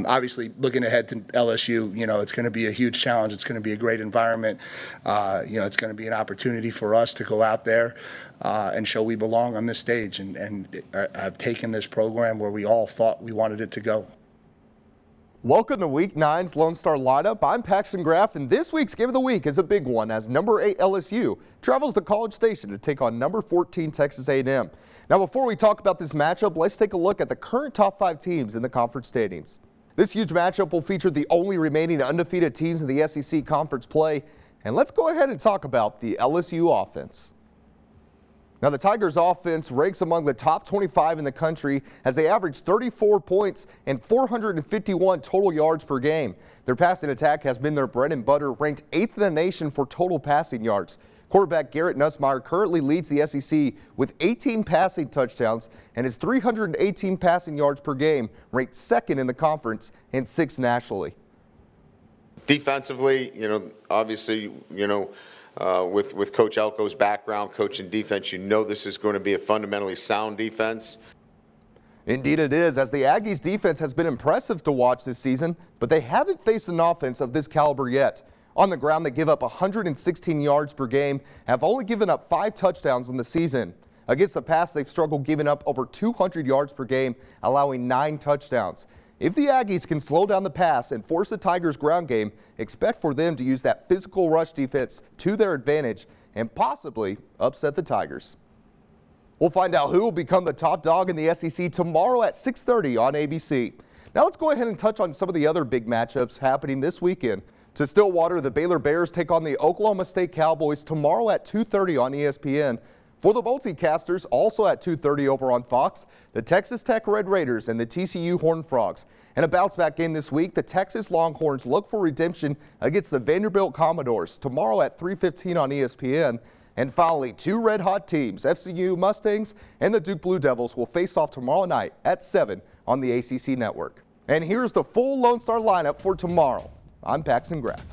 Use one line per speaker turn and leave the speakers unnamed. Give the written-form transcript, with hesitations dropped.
Obviously, looking ahead to LSU, it's going to be a huge challenge. It's going to be a great environment. It's going to be an opportunity for us to go out there and show we belong on this stage. And I've taken this program where we all thought we wanted it to go.
Welcome to Week 9's Lone Star Lineup. I'm Paxton Graff, and this week's Game of the Week is a big one as number 8 LSU travels to College Station to take on number 14 Texas A&M. Now, before we talk about this matchup, let's take a look at the current top 5 teams in the conference standings. This huge matchup will feature the only remaining undefeated teams in the SEC conference play, and let's go ahead and talk about the LSU offense. Now, the Tigers offense ranks among the top 25 in the country as they average 34 points and 451 total yards per game. Their passing attack has been their bread and butter, ranked 8th in the nation for total passing yards. Quarterback Garrett Nussmeier currently leads the SEC with 18 passing touchdowns and his 318 passing yards per game, ranked 2nd in the conference and 6th nationally.
Defensively, obviously, with Coach Elko's background, coaching defense, this is going to be a fundamentally sound defense.
Indeed it is, as the Aggies defense has been impressive to watch this season, but they haven't faced an offense of this caliber yet. On the ground, they give up 116 yards per game, have only given up 5 touchdowns in the season. Against the pass, they've struggled giving up over 200 yards per game, allowing 9 touchdowns. If the Aggies can slow down the pass and force the Tigers' ground game, expect for them to use that physical rush defense to their advantage and possibly upset the Tigers. We'll find out who will become the top dog in the SEC tomorrow at 6:30 on ABC. Now let's go ahead and touch on some of the other big matchups happening this weekend. To Stillwater, the Baylor Bears take on the Oklahoma State Cowboys tomorrow at 2:30 on ESPN. For the multicasters, also at 2:30 over on Fox, the Texas Tech Red Raiders and the TCU Horned Frogs. In a bounce-back game this week, the Texas Longhorns look for redemption against the Vanderbilt Commodores tomorrow at 3:15 on ESPN. And finally, 2 red-hot teams, FCU Mustangs and the Duke Blue Devils, will face off tomorrow night at 7 on the ACC Network. And here's the full Lone Star lineup for tomorrow. I'm Paxton Graff.